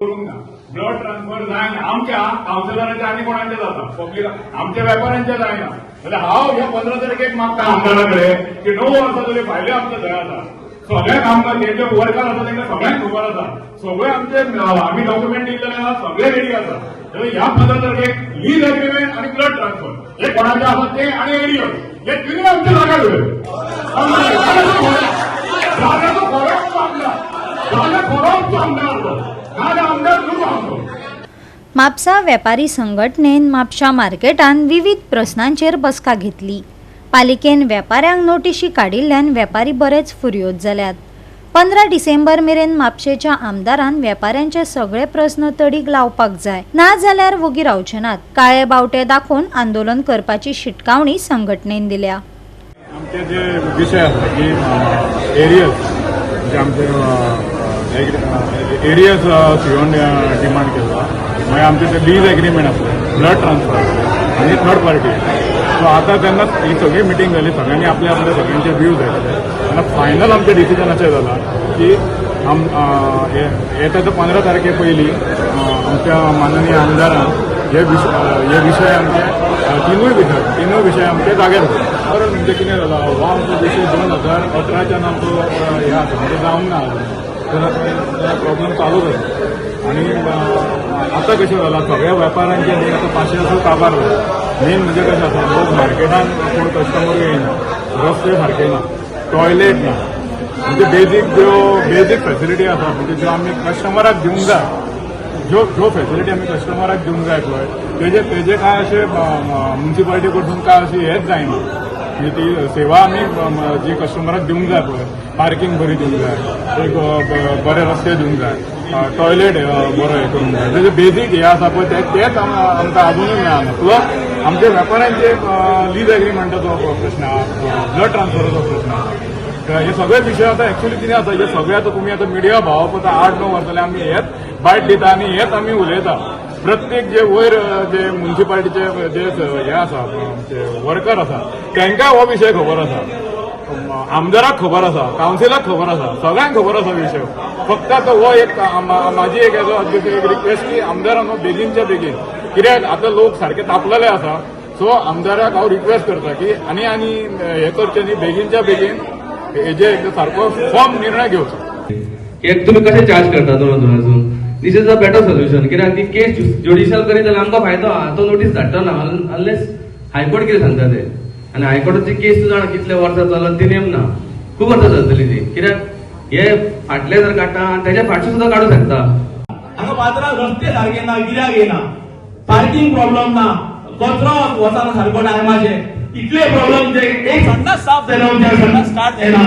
Blood transfer जायना आमच्या कावन्सिलरांच्या आनी कोणाचे जाता पब्लीक आमच्या व्यापाऱ्यांचे जायना जाल्यार हांव ह्या 15 तारखेक मागता आमदाराकडे की 9 वर्सां तरी भायले आमचे थंय आसा सगळ्यांक आमकां जे वर्कर आसा तांकां सगळ्यांक खबर आसा सगळे आमचे आमी डॉक्युमेंट दिल्ले आसा सगळे रेडी आसा जाल्यार ह्या 15 तारखेक लीज एग्रीमेंट आणि ब्लड ट्रान्सफर हे कोणाचे आसा ते आणि एरियर हे तिनूय आमच्या जाग्यार जाग्याचो खरोच आमदार जागा खरोच आमदार म्हापसा वेपारी संघटनेन म्हापशा मार्केटान विविध प्रस्नांचेर बसका घेतली. पालिकेन वेपाऱ्यांक नोटीशी काडिल्ल्यान वेपारी बरेच फुर्योज जाल्यात. 15 डिसेंबर मेरेन म्हापशेच्या आमदारान वेपाऱ्यांचे सगळे प्रस्न तडीक लावपाक जाय ना जाल्यार वगी रावचे नात. काळे बावटे दाखोवन आंदोलन करपाची शिटकावणी संघटनेन दिल्या. आमचे जे विषय आसा की एरियस आमचे एरियस सिओन डिमांड केला मागीर आमचे ते लीज एग्रीमेंट आसले ब्लड ट्रान्सफर आनी थर्ड पार्टी सो आतां तेन्ना ही सगळी मिटींग जाली सगळ्यांनी आपले आपले सगळ्यांचे व्ह्यूज घातले आनी फायनल आमचें डिसिजन अशें जालां की येता 15 तारखे पयलीं आमच्या माननीय आमदारान हे विशय आमचे तिनूय विशय आमचे जाग्यार कारण म्हणजे कितें जालां हो आमचो विशय 2018च्यान आमचो हे आसा म्हणजे जावंक ना तेन्ना प्रॉब्लेम चालूच आसा आनी आतां कशें जालां सगळ्या वेपाऱ्यांचे न्ही आतां 500 काबार जाला मेन म्हणजे कशें आसा लोक मार्केटान कोण कस्टमर येयना रस्ते सारके ना टॉयलेट ना म्हणजे बेजीक फेसिलिटी आसा म्हणजे ज्यो आमी कस्टमराक दिवंक जाय ज्यो फेसिलिटी आमी कस्टमराक दिवंक जाय पळय तेजे काय अशें म्युन्सिपालिटी कडसून काय अशी हेच जायना म्हणजे ती सेवा आमी जी कस्टमराक दिवंक जाय पळय पार्किंग बरी दिवंक जाय एक बरे रस्ते दिवंक जाय टॉयलेट बरो हे करूंक जाय तेजे बेजीक हे आसा पळय तेच आमकां अजुनूय मेळना प्लस आमच्या वेपाऱ्यांचे लीज एग्रीमेंटाचो प्रश्न आहा ब्लड ट्रान्सफराचो प्रश्न आहा हे सगळे विशय आता ऍक्च्युअली कितें आसा हे सगळे आता तुम्ही आता मिडिया भाव पळता 8-9 वर्सां जाल्यार आमी हेच बायट दिता आनी हेच आमी उलयता प्रत्येक जे वयर जे म्युन्सिपालिटीचे जे हे आसा वर्कर आसा तांकां हो विशय खबर आसा आमदाराक खबर आसा कावन्सिलाक खबर आसा सगळ्यांक खबर आसा विशय फक्त आतां हो एक म्हाजी एक रिक्वेस्ट की आमदारान बेगीनच्या बेगीन कित्याक आतां लोक सारके तापलेले आसा सो आमदाराक हांव रिक्वेस्ट करता की आनी हे करचे न्ही बेगीनच्या बेगीन हेजे सारको फॉर्म निर्णय घेवचो एक तुम्ही कशें चार्ज करता अजून दिस इज अ बेटर सोल्युशन कित्याक ती केस ज्युडिशियल करीत जाल्यार आमकां फायदो आहा तो नोटीस धाडटा ना अनलेस हायकोर्ट कितें सांगता ते आनी हायकोर्टाची केस तूं जाणा कितले वर्सां चलत ती नेमना खूब वर्सां चलतली ती कित्याक हे फाटले जर काडटा आनी तेच्या फाटचे सुद्दां काडूं शकता हांगा बाजारात रस्ते सारके ना गिरायक येना पार्किंग प्रॉब्लेम ना कचरो वचना सारको टायमाचे इतले प्रॉब्लेम जे एक संडास साफ जायना म्हणजे संडास स्टार्ट जायना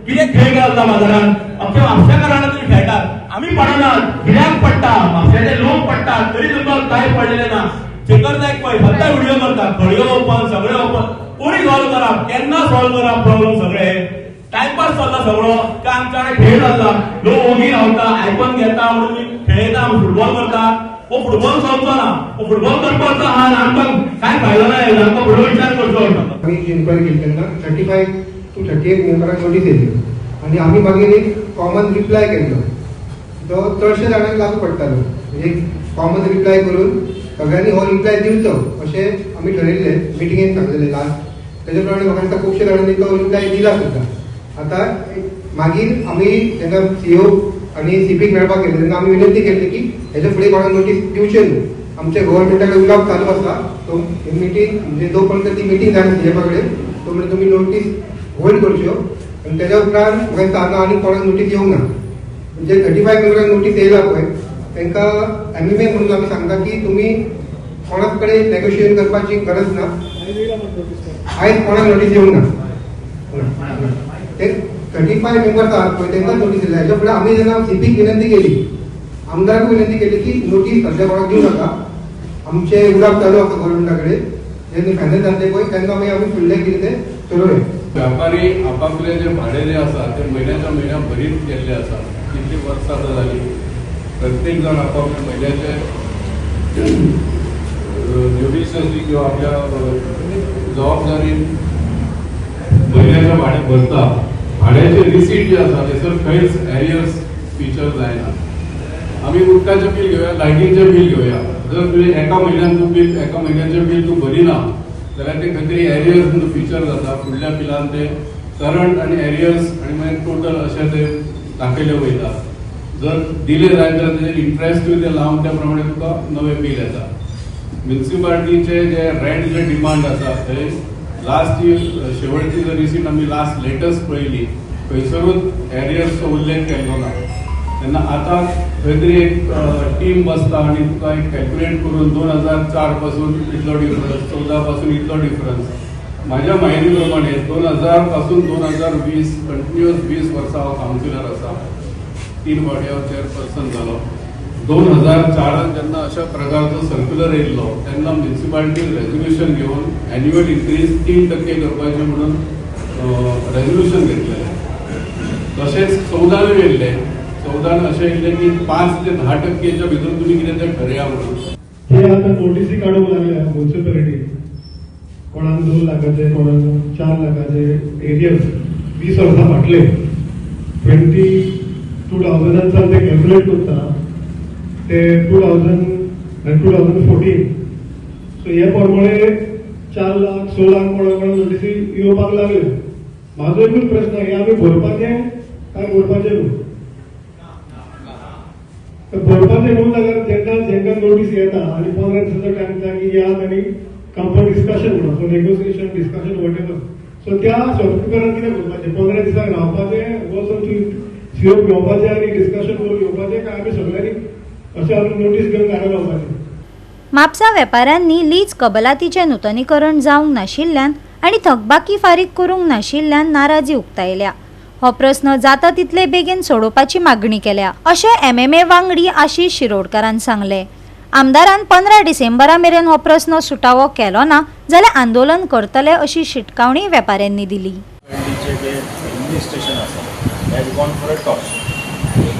कितें खेळ घालता बाजारात अख्ख्या म्हापशेकारांना तुम्ही खेळटात आमी पडनात गिरायक पडटा म्हापशेचे लोक पडटात तरी तुमकां कांय पडलेले ना जे करता एक पळय फक्त व्हिडिओ करता खडयो ओपन सगळे ओपन कोणी सॉल्व करप केन्ना सॉल्व करप प्रॉब्लेम सगळे टाइमपास चलता सगळो काय आमच्याकडे खेळ जाता लोक ओगी रावता आयकून घेता म्हणून खेळटा फुटबॉल करता वो फुटबॉल चलचो ना वो फुटबॉल करपाचो आहा आमकां कांय फायदो ना आमकां फुडलो विचार करचो पडटा आमी इन्क्वायरी केली तेन्ना 35 to 38 मेंबरांक नोटीस येयल्यो आनी आमी मागीर एक कॉमन रिप्लाय केल्लो तो चडशे जाणांक लागू पडटालो एक कॉमन रिप्लाय करून सगळ्यांनी हो रिप्लाय दिवचो अशें आमी ठरयल्ले मिटिंगेन सांगलेले लास्ट तेजे प्रमाणे म्हाका दिसता खुबशे जाणांनी तो रिप्लाय दिला सुद्दां आतां मागीर आमी तेन्ना सीओ आनी सीपीक मेळपाक गेले तेन्ना आमी विनंती केली की हेजे फुडें कोणाक नोटीस दिवचे न्हू आमच्या गव्हर्मेंटाकडे उलोवप चालू आसा तो मिटींग म्हणजे जो पर्यंत ती मिटींग जाली सीएफा कडेन तो पर्यंत तुमी नोटीस होल्ड करच्यो आनी तेज्या उपरांत म्हाका दिसता हांगा आनी कोणाक नोटीस येवंक ना म्हणजे 35 मेंबरांक नोटीस येयला पळय तांकां एमएमए म्हणून आमी सांगता की तुमी कोणाक कडेन नेगोशिएट करपाची गरज ना आयज कोणाक नोटीस येवंक ना ते 35 मेंबर्स आहात पळय तांकां नोटीस येयला हेज्या फुडें आमी जेन्ना सीपीक विनंती केली आमदाराक विनंती केली की नोटीस सद्या कोणाक दिवं नाका आमचे उलाप चालू आसा गव्हर्मेंटा कडेन जेन्ना फायनल जातले पळय तेन्ना मागीर आमी फुडलें कितें तें चलोवया व्यापारी आपापले जे भाडे जे आसा ते म्हयन्याच्या म्हयन्या भरीत गेल्ले आसा कितली वर्सां जाली प्रत्येक जण आपापल्या म्हयन्याचे ज्युडिशियली किंवा आपल्या जबाबदारीन म्हयन्याचे भाडे भरता भाड्याचे रिसीट जे आसा थंयसर खंयच एरियर्स फीचर जायना आम्ही उदकाचें बील घेवया, लायटीचें बील घेवया. जर तुवें एका म्हयन्याचें बील तूं भरिना जाल्यार ते खंय तरी एरियर्स म्हणून फिचर जाता. फुडल्या बिलान ते करंट आनी एरियर्स आनी मागीर टोटल अशें ते दाखयले वयता. जर डिले जायत जाल्यार तेजेर इंट्रस्टूय ते लावन त्या प्रमाणे तुका नवें बील येता. म्युन्सिपालिटीचे जे रेंट जे डिमांड आसा थंय लास्ट इयर शेवटची जर रिसीट आमी लास्ट लेटस्ट पळयली खंयसरूच एरियर्सचो उल्लेख केल्लो ना. तेन्ना आतां खंय तरी एक टीम बसता आनी तुका एक कॅल्क्युलेट करून 2004 पासून इतलो डिफरन्स, 14 पासून इतलो डिफरन्स. म्हाज्या म्हायती प्रमाणे 2000 पासून 2020 कंटिन्युअस 20 वर्सां हांव कावन्सिलर आसा. 3 फावटी हांव चेअरपर्सन जालो. 2004 जेन्ना अशा प्रकारचो सर्क्युलर येयल्लो तेन्ना म्युन्सिपालिटी रेझोल्युशन घेवन एन्युअल इन्क्रीज 3% करपाचें म्हणून रेझोल्युशन घेतलेलें. तशेंच 14 येयल्ले. 14 अशें येयल्लें की 5 ते 10%च्या भितर तुमी कितें तें ठरया म्हणून. हे आता नोटीसी काढूंक लागल्या म्युन्सिपालिटी. कोणाक 2 लाखाचे, कोणाक 4 लाखाचे एरियर्स 20 वर्सां फाटले 2000 ते कॅल्क्युलेट करता ते 2014. सो हे प्रमाणे 4 लाख 6 लाख कोणाक नोटीसी येवपाक लागले. म्हाजो एकूच प्रश्न हे आमी भरपाचें काय भरपाचें न्हू. भरपाचें न्हू जाल्यार जेंका नोटीस येता आनी 15 दिसाचो टायम दिता की याद आनी कंपनी डिस्कशन म्हणून so negotiation discussion whatever. So त्या शॉपकिपरान कितें करपाचें 15 दिसाक रावपाचें वचून सीओ घेवपाचें आनी डिस्कशन करून घेवपाचें काय आमी सगळ्यांनी अशें आमी नोटीस घेवन घरा लावपाचें. म्हापसा वेपाऱ्यांनी लीज कबलातीचें नूतनीकरण जावंक नाशिल्ल्यान आनी थकबाकी फारीक करूंक नाशिल्ल्यान नाराजी उक्तायल्या. हो प्रस्न जाता तितले बेगीन सोडोवपाची मागणी केल्या अशें MMA वांगडी आशीष शिरोडकारान सांगले. आमदारान 15 डिसेंबरा मेरेन हो प्रस्न सुटावो केलो ना जाल्यार आंदोलन करतले अशी शिटकावणी वेपाऱ्यांनी दिली. एडमिनिस्ट्रेशन आसा has gone for a top.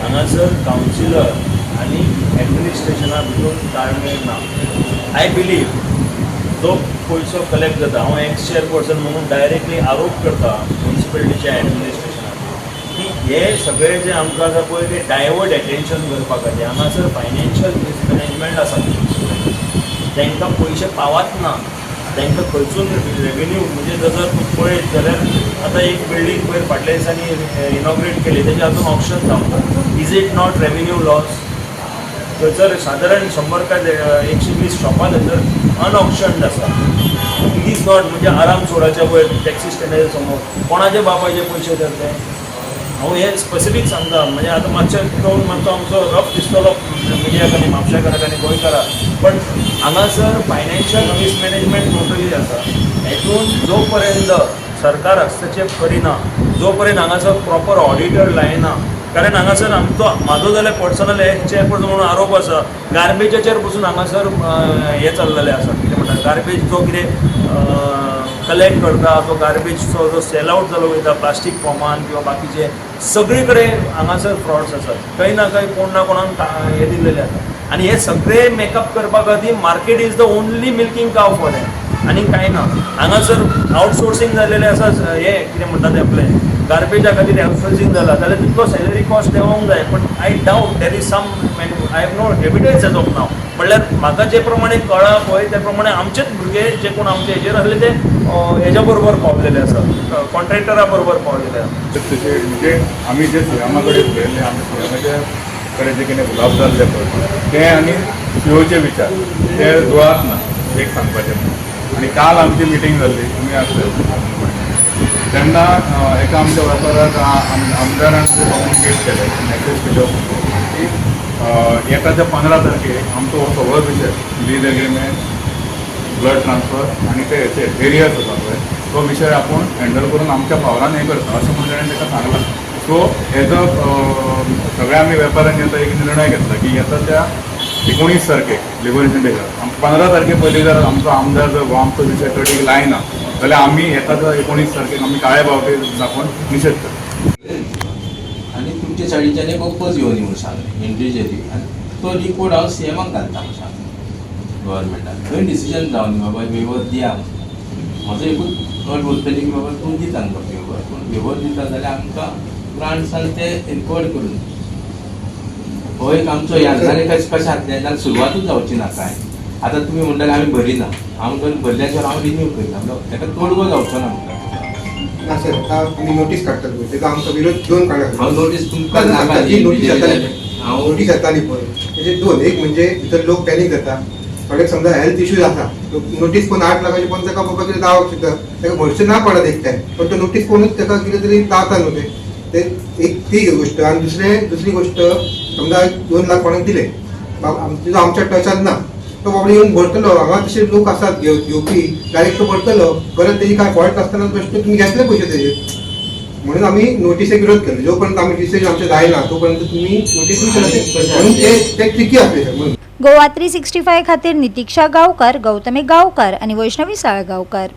हांगासर कावन्सिलर आनी एडमिनिस्ट्रेशना भितर ताळमेळ ना. आय बिलीव जो पयसो कलेक्ट जाता, हांव एक्स चेअरपर्सन म्हणून डायरेक्टली आरोप करता म्युन्सिपालिटीच्या एडमिनिस्ट्रेशनाक की हे सगळे जे आमकां आसा पळय ते डायवर्ट एटेन्शन करपा खातीर हांगासर फायनान्शियल मिसमॅनेजमेंट आसा. तांकां पयशे पावत ना. तांकां खंयसून रेवेन्यू म्हणजे जर तूं पळयत जाल्यार आतां एक बिल्डींग पयर फाटल्या दिसांनी इनॉग्रेट केली तेजें आजून ऑप्शन जावना. Is it not revenue loss? थंयसर सादारण 100 काय 120 शॉपां थंयसर अनऑप्शन्ड आसा. इज नॉट म्हणजे आराम सोडाच्या वयर टॅक्सी स्टँडाच्या समोर कोणाचे बापाचे पयशे धरले. हांव हे स्पेसिफीक सांगता. म्हणजे आतां मातशें पळोवन मातसो आमचो रफ दिसतलो मिडियाक आनी म्हापशेकाराक आनी गोंयकाराक. बट हांगासर फायनान्शियल मिसमॅनेजमेंट टोटली आसा. हेतून जो पर्यंत सरकार हस्तक्षेप करिना, जो पर्यंत हांगासर प्रॉपर ऑडिटर लायना. कारण हांगासर म्हाजो जाल्यार पर्सनल चेअरपर्सन म्हणून आरोप आसा गार्बेजाचेर पसून हांगासर हें चल्लेलें आसा. कितें म्हणटा गार्बेज जो कितें कलेक्ट करता तो गार्बेजचो जो सेल आवट जालो वयता प्लास्टीक फॉर्मान किंवा बाकीचे सगळे कडेन हांगासर फ्रॉड्स आसात. खंय ना खंय कोण ना कोणाक हें दिल्लेलें आसा. आनी हे सगळे मेकअप करपा खातीर market is the only milking काव फॉर हें आनी कांय ना. हांगासर आउटसोर्सींग जाल्लेलें आसा. हे कितें म्हणटा तें आपलें गार्बेजा खातीर आउटसोर्सींग जाला जाल्यार तितलो सॅलरी कॉस्ट देवंक जाय. But I doubt there is some I have no evidence as of now. म्हणल्यार म्हाका जे प्रमाणे कळ्ळा पळय ते प्रमाणे आमचेच भुरगे जे कोण आमचे हेजेर आसले ते हेज्या बरोबर पावलेले आसा, कॉन्ट्रॅक्टरा बरोबर पावलेले आसा. तशें म्हणजे आमी जे सीएमा कडेन उलयल्ले आमी सीएमाच्या कडेन जे कितें उलोवप जाल्ले पळय ते आनी सीओचे विचार ते जुळात ना एक सांगपाचें. आनी काल आमची मिटींग जाल्ली तुमी आसले तेन्ना एका आमच्या वेपाराक आमदारान कम्युनिकेट केलें मॅसेज केलो की येताच्या 15 तारखेक आमचो हो सगळो विशय लीज एग्रीमेंट, ब्लड ट्रान्सफर आनी ते हेचे एरियाज आसा पळय तो विशय आपूण हँडल करून आमच्या पावरान हें करता अशें म्हणून ताणें ताका सांगलां. सो हेजो सगळ्या आमी वेपाऱ्यांनी आतां एक निर्णय घेतला की येता त्या 19 तारखेक लिबरेशन डे 15 तारखे पयलीं जर आमचो आमदार जर हो आमचो विशय कडेक लायना जाल्यार आमी येता 19 तारखेक आमी काळे बावटे दाखोवन निशेध करता. आनी तुमच्या सायडीच्यान एक अपोज घेवन म्हणून सांगलें इंडिव्हिज्युअली आनी तो रिपोर्ट हांव सीएमाक घालता म्हणून सांगलें गव्हर्मेंटान. थंय डिसिजन जावन दी बाबा वेवर दिया. म्हजो एकूच अट उरतली की बाबा तूं दिता आमकां वेवर. पूण वेवर दिता जाल्यार आमकां ग्रांट्सान ते रिकॉर्ड करून हो एक आमचो याजनाने कशें जातलें जाल्यार सुरवातूच जावची ना काय. आतां तुमी म्हणटाले आमी भरिना, हांव म्हणून भरल्या शिवाय हांव रिन्यू करना, ताका तोडगो जावचो ना म्हणटा. ना सर आता तुम्ही नोटीस काडटात पळय तेका आमचो विरोध दोन कारणां. हांव नोटीस तुमकां नाका आता जी नोटीस येताली हांव नोटीस येताली पळय तेचे दोन, एक म्हणजे भितर लोक पॅनीक जाता, थोडे समजा हेल्थ इश्यूज आसा, नोटीस कोण 8 लाखाची पण ताका बाबा कितें दावक शकता, ताका भरचें ना पडत एक टायम, पण तो नोटीस कोणूच ताका कितें तरी दावता न्हू ते एक ती गोष्ट. आणि दुसरी गोष्ट समजा 2 लाख कोणाक दिले, तिजो आमच्या टचात ना, तो बाबा येऊन भरतलो, हांगा तसे लोक आसात घेवपी डायरेक्ट तो भरतलो, परत तेजी काय फॉल्ट आसतना बेश्ट तुम्ही घेतले पयशे तेजे. म्हणून आम्ही नोटीसेक विरोध केलो, जोपर्यंत आम्ही डिसिजन आमचे जायना तोपर्यंत तुम्ही नोटीस दिवचे म्हणून ते ट्रिकी असले सर. म्हणून गोवा 365 खातीर नितीक्षा गांवकार, गौतमी गांवकार आणि वैष्णवी साळगांवकार.